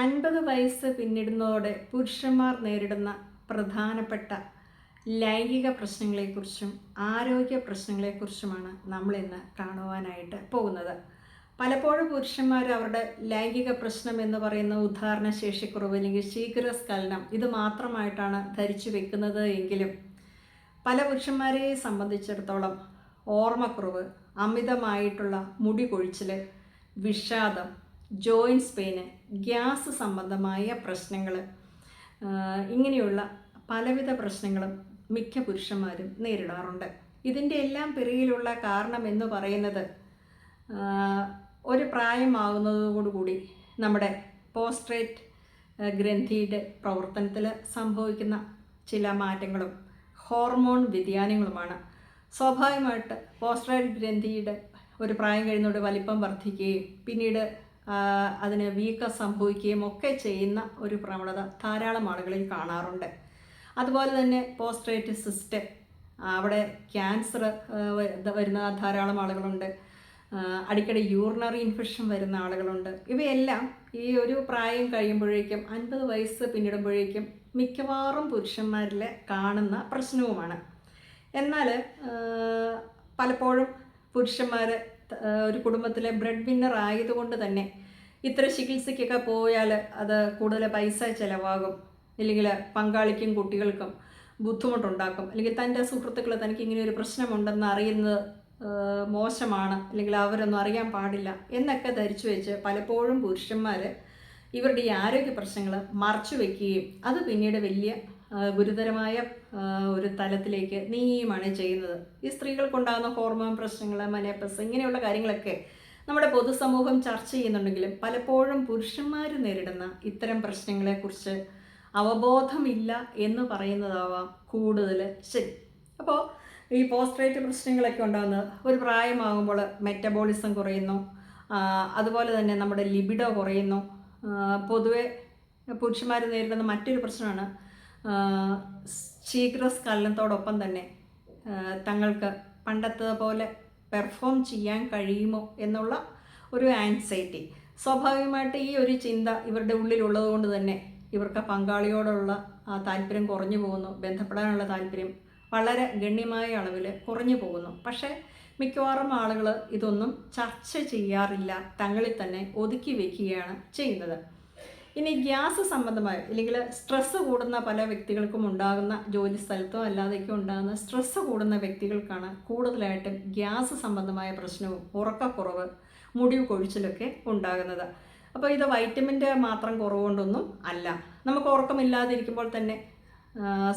50 വയസ്സ് പിന്നിടുന്നതോടെ പുരുഷന്മാർ നേരിടുന്ന പ്രധാനപ്പെട്ട ലൈംഗിക പ്രശ്നങ്ങളെക്കുറിച്ചും ആരോഗ്യ പ്രശ്നങ്ങളെക്കുറിച്ചുമാണ് നമ്മളിന്ന് കാണുവാനായിട്ട് പോകുന്നത്. പലപ്പോഴും പുരുഷന്മാർ അവരുടെ ലൈംഗിക പ്രശ്നം എന്ന് പറയുന്ന ഉദാഹരണശേഷിക്കുറവ് അല്ലെങ്കിൽ ശീഘ്രസ്ഖലനം ഇത് മാത്രമായിട്ടാണ് ധരിച്ചു വെക്കുന്നത് എങ്കിലും പല പുരുഷന്മാരെ സംബന്ധിച്ചിടത്തോളം ഓർമ്മക്കുറവ്, അമിതമായിട്ടുള്ള മുടി കൊഴിച്ചിൽ, വിഷാദം, ജോയിൻസ് പെയിന്, ഗ്യാസ് സംബന്ധമായ പ്രശ്നങ്ങൾ, ഇങ്ങനെയുള്ള പലവിധ പ്രശ്നങ്ങളും മിക്ക പുരുഷന്മാരും നേരിടാറുണ്ട്. ഇതിൻ്റെ എല്ലാം പിറകിലുള്ള കാരണം എന്ന് പറയുന്നത് ഒരു പ്രായമാകുന്നതോടുകൂടി നമ്മുടെ പോസ്ട്രേറ്റ് ഗ്രന്ഥിയുടെ പ്രവർത്തനത്തിൽ സംഭവിക്കുന്ന ചില മാറ്റങ്ങളും ഹോർമോൺ വ്യതിയാനങ്ങളുമാണ്. സ്വാഭാവികമായിട്ട് പോസ്ട്രേറ്റ് ഗ്രന്ഥിയുടെ ഒരു പ്രായം കഴിയുന്നതോടെ വലിപ്പം വർദ്ധിക്കുകയും പിന്നീട് അതിന് വീക്കം സംഭവിക്കുകയും ഒക്കെ ചെയ്യുന്ന ഒരു പ്രവണത ധാരാളം ആളുകളിൽ കാണാറുണ്ട്. അതുപോലെ തന്നെ പോസ്ട്രേറ്റ് സിസ്റ്റ്, അവിടെ ക്യാൻസർ വരുന്ന ധാരാളം ആളുകളുണ്ട്. അടിക്കടി യൂറിനറി ഇൻഫെക്ഷൻ വരുന്ന ആളുകളുണ്ട്. ഇവയെല്ലാം ഈ ഒരു പ്രായം കഴിയുമ്പോഴേക്കും 50 വയസ്സ് പിന്നിടുമ്പോഴേക്കും മിക്കവാറും പുരുഷന്മാരിൽ കാണുന്ന പ്രശ്നവുമാണ്. എന്നാൽ പലപ്പോഴും പുരുഷന്മാർ ഒരു കുടുംബത്തിലെ ബ്രെഡ് വിന്നർ ആയതുകൊണ്ട് തന്നെ ഇത്ര ചികിത്സയ്ക്കൊക്കെ പോയാൽ അത് കൂടുതൽ പൈസ ചിലവാകും, അല്ലെങ്കിൽ പങ്കാളിക്കും കുട്ടികൾക്കും ബുദ്ധിമുട്ടുണ്ടാക്കും, അല്ലെങ്കിൽ തൻ്റെ സുഹൃത്തുക്കൾ തനിക്ക് ഇങ്ങനെ ഒരു പ്രശ്നമുണ്ടെന്ന് അറിയുന്നത് മോശമാണ്, അല്ലെങ്കിൽ അവരൊന്നും അറിയാൻ പാടില്ല എന്നൊക്കെ ധരിച്ചു വെച്ച് പലപ്പോഴും പുരുഷന്മാർ ഇവരുടെ ഈ ആരോഗ്യ പ്രശ്നങ്ങൾ മറച്ചു വയ്ക്കുകയും അത് പിന്നീട് വലിയ ഗുരുതരമായ ഒരു തലത്തിലേക്ക് നീങ്ങുകയുമാണ് ചെയ്യുന്നത്. ഈ സ്ത്രീകൾക്കുണ്ടാകുന്ന ഹോർമോൺ പ്രശ്നങ്ങൾ, മനോപ്പസ്, ഇങ്ങനെയുള്ള കാര്യങ്ങളൊക്കെ നമ്മുടെ പൊതുസമൂഹം ചർച്ച ചെയ്യുന്നുണ്ടെങ്കിലും പലപ്പോഴും പുരുഷന്മാർ നേരിടുന്ന ഇത്തരം പ്രശ്നങ്ങളെക്കുറിച്ച് അവബോധമില്ല എന്ന് പറയുന്നതാവാം കൂടുതൽ ശരി. അപ്പോൾ ഈ പോസ്ട്രേറ്റ് പ്രശ്നങ്ങളൊക്കെ ഉണ്ടാകുന്നത് ഒരു പ്രായമാകുമ്പോൾ മെറ്റബോളിസം കുറയുന്നു, അതുപോലെ തന്നെ നമ്മുടെ ലിബിഡോ കുറയുന്നു. പൊതുവെ പുരുഷന്മാർ നേരിടുന്ന മറ്റൊരു പ്രശ്നമാണ് ശീഘ്രസ്ഖലനത്തോടൊപ്പം തന്നെ തങ്ങൾക്ക് പണ്ടത്തെ പോലെ പെർഫോം ചെയ്യാൻ കഴിയുമോ എന്നുള്ള ഒരു ആൻസൈറ്റി. സ്വാഭാവികമായിട്ട് ഈ ഒരു ചിന്ത ഇവരുടെ ഉള്ളിലുള്ളത് കൊണ്ട് തന്നെ ഇവർക്ക് പങ്കാളിയോടുള്ള താല്പര്യം കുറഞ്ഞു പോകുന്നു, ബന്ധപ്പെടാനുള്ള താല്പര്യം വളരെ ഗണ്യമായ അളവിൽ കുറഞ്ഞു പോകുന്നു. പക്ഷേ മിക്കവാറും ആളുകൾ ഇതൊന്നും ചർച്ച ചെയ്യാറില്ല, തങ്ങളിൽ തന്നെ ഒതുക്കി വയ്ക്കുകയാണ് ചെയ്യുന്നത്. ഇനി ഗ്യാസ് സംബന്ധമായ അല്ലെങ്കിൽ സ്ട്രെസ്സ് കൂടുന്ന പല വ്യക്തികൾക്കും ഉണ്ടാകുന്ന, ജോലി സ്ഥലത്തോ അല്ലാതെയൊക്കെ ഉണ്ടാകുന്ന സ്ട്രെസ്സ് കൂടുന്ന വ്യക്തികൾക്കാണ് കൂടുതലായിട്ടും ഗ്യാസ് സംബന്ധമായ പ്രശ്നവും ഉറക്കക്കുറവ്, മുടി കൊഴിച്ചിലൊക്കെ ഉണ്ടാകുന്നത്. അപ്പോൾ ഇത് വൈറ്റമിൻ്റെ മാത്രം കുറവുകൊണ്ടൊന്നും അല്ല. നമുക്ക് ഉറക്കമില്ലാതിരിക്കുമ്പോൾ തന്നെ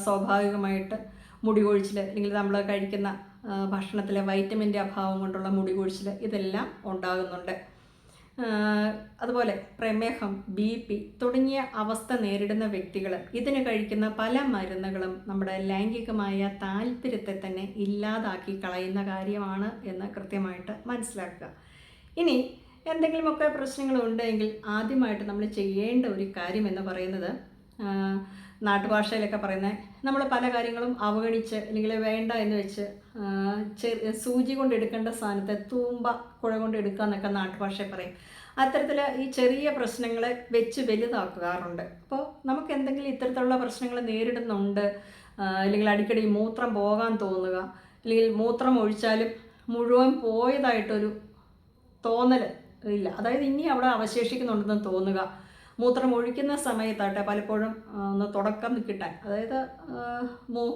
സ്വാഭാവികമായിട്ട് മുടി കൊഴിച്ചിൽ, അല്ലെങ്കിൽ നമ്മൾ കഴിക്കുന്ന ഭക്ഷണത്തിലെ വൈറ്റമിൻ്റെ അഭാവം കൊണ്ടുള്ള മുടി കൊഴിച്ചിൽ ഇതെല്ലാം ഉണ്ടാകുന്നുണ്ട്. അതുപോലെ പ്രമേഹം, BP തുടങ്ങിയ അവസ്ഥ നേരിടുന്ന വ്യക്തികൾ ഇതിന് കഴിക്കുന്ന പല മരുന്നുകളും നമ്മുടെ ലൈംഗികമായ താല്പര്യത്തെ തന്നെ ഇല്ലാതാക്കി കളയുന്ന കാര്യമാണ് എന്ന് കൃത്യമായിട്ട് മനസ്സിലാക്കുക. ഇനി എന്തെങ്കിലുമൊക്കെ പ്രശ്നങ്ങളുണ്ടെങ്കിൽ ആദ്യമായിട്ട് നമ്മൾ ചെയ്യേണ്ട ഒരു കാര്യം എന്ന് പറയുന്നത്, നാട്ടുഭാഷയിലൊക്കെ പറയുന്നത്, നമ്മൾ പല കാര്യങ്ങളും അവഗണിച്ച് അല്ലെങ്കിൽ വേണ്ട എന്ന് വെച്ച് സൂചി കൊണ്ട് എടുക്കേണ്ട സ്ഥാനത്ത് തൂമ്പ കുഴ കൊണ്ട് എടുക്കുക എന്നൊക്കെ നാട്ടുഭാഷയിൽ പറയും. അത്തരത്തിൽ ഈ ചെറിയ പ്രശ്നങ്ങളെ വെച്ച് വലുതാക്കാറുണ്ട്. അപ്പോൾ നമുക്ക് എന്തെങ്കിലും ഇത്തരത്തിലുള്ള പ്രശ്നങ്ങൾ നേരിടുന്നുണ്ട്, അല്ലെങ്കിൽ അടിക്കടി മൂത്രം പോകാൻ തോന്നുക, അല്ലെങ്കിൽ മൂത്രം ഒഴിച്ചാലും മുഴുവൻ പോയതായിട്ടൊരു തോന്നൽ ഇല്ല, അതായത് ഇനി അവിടെ അവശേഷിക്കുന്നുണ്ടെന്ന് തോന്നുക, മൂത്രം ഒഴിക്കുന്ന സമയത്താട്ടെ പലപ്പോഴും ഒന്ന് തുടക്കം കിട്ടാൻ, അതായത്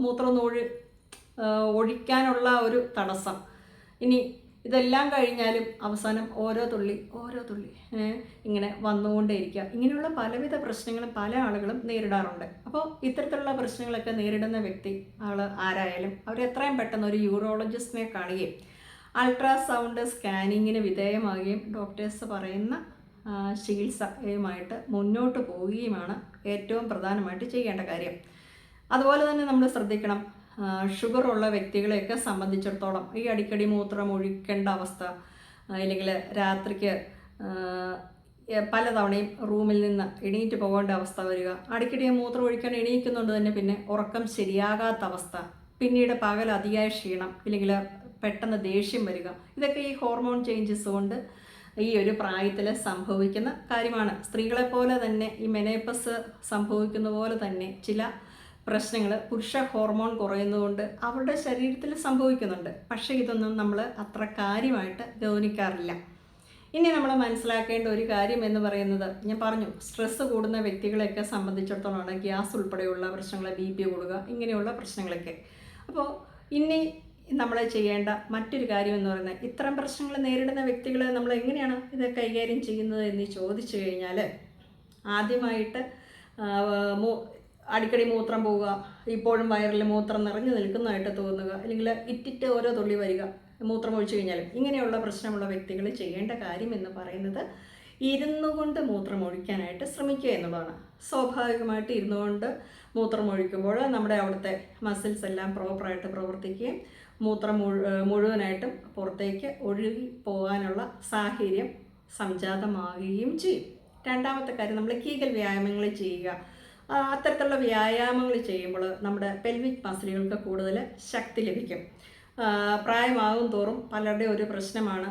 മൂത്രം ഒന്ന് ഒഴിക്കാനുള്ള ഒരു തടസ്സം, ഇനി ഇതെല്ലാം കഴിഞ്ഞാലും അവസാനം ഓരോ തുള്ളി ഇങ്ങനെ വന്നുകൊണ്ടേയിരിക്കുക, ഇങ്ങനെയുള്ള പലവിധ പ്രശ്നങ്ങളും പല ആളുകളും നേരിടാറുണ്ട്. അപ്പോൾ ഇത്തരത്തിലുള്ള പ്രശ്നങ്ങളൊക്കെ നേരിടുന്ന വ്യക്തി ആരായാലും അവർ എത്രയും പെട്ടെന്ന് ഒരു യൂറോളജിസ്റ്റിനെ കാണുകയും അൾട്രാസൗണ്ട് സ്കാനിങ്ങിന് വിധേയമാകുകയും ഡോക്ടേഴ്സ് പറയുന്ന ചികിത്സയുമായിട്ട് മുന്നോട്ട് പോവുകയുമാണ് ഏറ്റവും പ്രധാനമായിട്ട് ചെയ്യേണ്ട കാര്യം. അതുപോലെ തന്നെ നമ്മൾ ശ്രദ്ധിക്കണം, ഷുഗറുള്ള വ്യക്തികളെയൊക്കെ സംബന്ധിച്ചിടത്തോളം ഈ അടിക്കടി മൂത്രം ഒഴിക്കേണ്ട അവസ്ഥ, അല്ലെങ്കിൽ രാത്രിക്ക് പലതവണയും റൂമിൽ നിന്ന് എണീറ്റ് പോകേണ്ട അവസ്ഥ വരിക, അടിക്കടി മൂത്രം ഒഴിക്കാൻ എണീക്കുന്നുണ്ട് തന്നെ പിന്നെ ഉറക്കം ശരിയാകാത്ത അവസ്ഥ, പിന്നീട് പകൽ അതിയായ ക്ഷീണം, ഇല്ലെങ്കിൽ പെട്ടെന്ന് ദേഷ്യം വരിക, ഇതൊക്കെ ഈ ഹോർമോൺ ചേഞ്ചസ് കൊണ്ട് ഈ ഒരു പ്രായത്തിൽ സംഭവിക്കുന്ന കാര്യമാണ്. സ്ത്രീകളെപ്പോലെ തന്നെ ഈ മെനോപോസ് സംഭവിക്കുന്ന പോലെ തന്നെ ചില പ്രശ്നങ്ങൾ പുരുഷ ഹോർമോൺ കുറയുന്നതുകൊണ്ട് അവരുടെ ശരീരത്തിൽ സംഭവിക്കുന്നുണ്ട്. പക്ഷേ ഇതൊന്നും നമ്മൾ അത്ര കാര്യമായിട്ട് ഗൗനിക്കാറില്ല. ഇനി നമ്മൾ മനസ്സിലാക്കേണ്ട ഒരു കാര്യം എന്ന് പറയുന്നത്, ഞാൻ പറഞ്ഞു സ്ട്രെസ്സ് കൂടുന്ന വ്യക്തികളെയൊക്കെ സംബന്ധിച്ചിടത്തോളമാണ് ഗ്യാസ് ഉൾപ്പെടെയുള്ള പ്രശ്നങ്ങൾ, BP കൂടുക, ഇങ്ങനെയുള്ള പ്രശ്നങ്ങളൊക്കെ. അപ്പോൾ ഇനി നമ്മൾ ചെയ്യേണ്ട മറ്റൊരു കാര്യം എന്ന് പറയുന്നത്, ഇത്തരം പ്രശ്നങ്ങൾ നേരിടുന്ന വ്യക്തികൾ നമ്മൾ എങ്ങനെയാണ് ഇത് കൈകാര്യം ചെയ്യുന്നത് എന്ന് ചോദിച്ചു കഴിഞ്ഞാൽ, ആദ്യമായിട്ട് അടിക്കടി മൂത്രം പോവുക, ഇപ്പോഴും വയറിൽ മൂത്രം നിറഞ്ഞു നിൽക്കുന്നതായിട്ട് തോന്നുക, അല്ലെങ്കിൽ ഇറ്റിറ്റ് ഓരോ തുള്ളി വരിക മൂത്രം ഒഴിച്ചു കഴിഞ്ഞാലും, ഇങ്ങനെയുള്ള പ്രശ്നമുള്ള വ്യക്തികൾ ചെയ്യേണ്ട കാര്യം എന്ന് പറയുന്നത് ഇരുന്നു കൊണ്ട് മൂത്രം ഒഴിക്കാനായിട്ട് ശ്രമിക്കുക എന്നുള്ളതാണ്. സ്വാഭാവികമായിട്ട് ഇരുന്നുകൊണ്ട് മൂത്രം ഒഴിക്കുമ്പോൾ നമ്മുടെ അവിടുത്തെ മസിൽസ് എല്ലാം പ്രോപ്പറായിട്ട് പ്രവർത്തിക്കുകയും മൂത്രം മുഴുവനായിട്ടും പുറത്തേക്ക് ഒഴുകി പോകാനുള്ള സാഹചര്യം സംജാതമാകുകയും ചെയ്യും. രണ്ടാമത്തെ കാര്യം, നമ്മൾ കീഗൽ വ്യായാമങ്ങൾ ചെയ്യുക. അത്തരത്തിലുള്ള വ്യായാമങ്ങൾ ചെയ്യുമ്പോൾ നമ്മുടെ പെൽവിക് മസിലുകൾക്ക് കൂടുതൽ ശക്തി ലഭിക്കും. പ്രായമാകും തോറും പലരുടെയും ഒരു പ്രശ്നമാണ്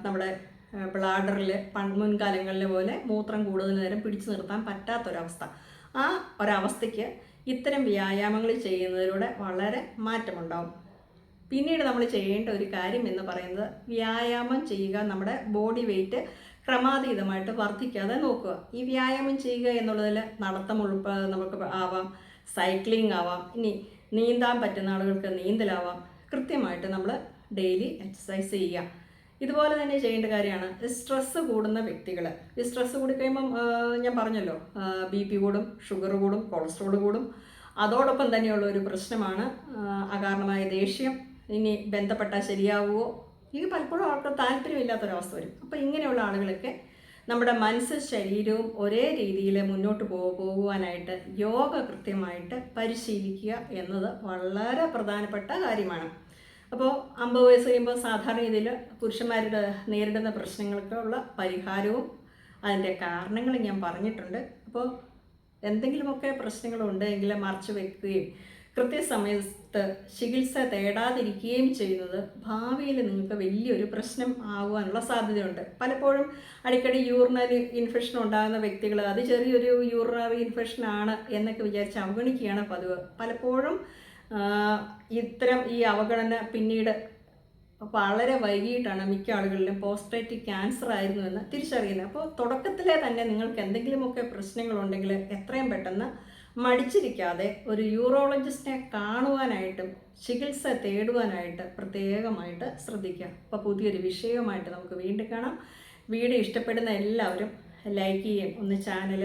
നമ്മുടെ ബ്ലാഡറിൽ മുൻകാലങ്ങളിലെ പോലെ മൂത്രം കൂടുതൽ നേരം പിടിച്ചു നിർത്താൻ പറ്റാത്തൊരവസ്ഥ. ആ ഒരവസ്ഥയ്ക്ക് ഇത്തരം വ്യായാമങ്ങൾ ചെയ്യുന്നതിലൂടെ വളരെ മാറ്റമുണ്ടാവും. പിന്നീട് നമ്മൾ ചെയ്യേണ്ട ഒരു കാര്യം എന്ന് പറയുന്നത്, വ്യായാമം ചെയ്യുക, നമ്മുടെ ബോഡി വെയ്റ്റ് ക്രമാതീതമായിട്ട് വർദ്ധിക്കാതെ നോക്കുക. ഈ വ്യായാമം ചെയ്യുക എന്നുള്ളതിൽ നടത്തം നമുക്ക് ആവാം, സൈക്ലിംഗ് ആവാം, ഇനി നീന്താൻ പറ്റുന്ന ആളുകൾക്ക് നീന്തലാവാം. കൃത്യമായിട്ട് നമ്മൾ ഡെയിലി എക്സസൈസ് ചെയ്യുക. ഇതുപോലെ തന്നെ ചെയ്യേണ്ട കാര്യമാണ് സ്ട്രെസ്സ് കൂടുന്ന വ്യക്തികൾ. ഈ സ്ട്രെസ്സ് കൂടിക്കഴിയുമ്പം ഞാൻ പറഞ്ഞല്ലോ, BP കൂടും, ഷുഗർ കൂടും, കൊളസ്ട്രോൾ കൂടും. അതോടൊപ്പം തന്നെയുള്ള ഒരു പ്രശ്നമാണ് അകാരണമായ ദേഷ്യം. ഇനി ബന്ധപ്പെട്ടാൽ ശരിയാവുമോ, ഇത് പലപ്പോഴും ആൾക്ക് താല്പര്യമില്ലാത്തൊരവസ്ഥ വരും. അപ്പോൾ ഇങ്ങനെയുള്ള ആളുകളൊക്കെ നമ്മുടെ മനസ്സും ശരീരവും ഒരേ രീതിയിൽ മുന്നോട്ട് പോകുവാനായിട്ട് യോഗ കൃത്യമായിട്ട് പരിശീലിക്കുക എന്നത് വളരെ പ്രധാനപ്പെട്ട കാര്യമാണ്. അപ്പോൾ 50 വയസ്സ് കഴിയുമ്പോൾ സാധാരണ രീതിയിൽ പുരുഷന്മാരുടെ നേരിടുന്ന പ്രശ്നങ്ങൾക്കുള്ള പരിഹാരവും അതിൻ്റെ കാരണങ്ങളും ഞാൻ പറഞ്ഞിട്ടുണ്ട്. അപ്പോൾ എന്തെങ്കിലുമൊക്കെ പ്രശ്നങ്ങളുണ്ടെങ്കിൽ മറച്ചു വയ്ക്കുകയും കൃത്യസമയത്ത് ചികിത്സ തേടാതിരിക്കുകയും ചെയ്യുന്നത് ഭാവിയിൽ നിങ്ങൾക്ക് വലിയൊരു പ്രശ്നം ആകുവാനുള്ള സാധ്യതയുണ്ട്. പലപ്പോഴും അടിക്കടി യൂറിനറി ഇൻഫെക്ഷൻ ഉണ്ടാകുന്ന വ്യക്തികൾ അത് ചെറിയൊരു യൂറിനറി ഇൻഫെക്ഷനാണ് എന്നൊക്കെ വിചാരിച്ച് അവഗണിക്കുകയാണ് പതിവ്. പലപ്പോഴും ഇത്തരം ഈ അവഗണന പിന്നീട് വളരെ വൈകിട്ടാണ് മിക്ക ആളുകളിലും പോസ്റ്റ്മോർട്ടം ക്യാൻസർ ആയിരുന്നു എന്ന് തിരിച്ചറിയുന്നത്. അപ്പോൾ തുടക്കത്തിലെ തന്നെ നിങ്ങൾക്ക് എന്തെങ്കിലുമൊക്കെ പ്രശ്നങ്ങളുണ്ടെങ്കിൽ എത്രയും പെട്ടെന്ന് മടിച്ചിരിക്കാതെ ഒരു യൂറോളജിസ്റ്റിനെ കാണുവാനായിട്ടും ചികിത്സ തേടുവാനായിട്ട് പ്രത്യേകമായിട്ട് ശ്രദ്ധിക്കുക. അപ്പോൾ പുതിയൊരു വിഷയവുമായിട്ട് നമുക്ക് വീണ്ടും കാണാം. വീഡിയോ ഇഷ്ടപ്പെടുന്ന എല്ലാവരും ലൈക്ക് ചെയ്യുകയും ഒന്ന് ചാനൽ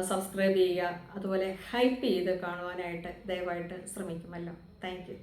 സബ്സ്ക്രൈബ് ചെയ്യുക, അതുപോലെ ഹൈപ്പ് ചെയ്ത് കാണുവാനായിട്ട് ദയവായിട്ട് ശ്രമിക്കുമല്ലോ. Thank you.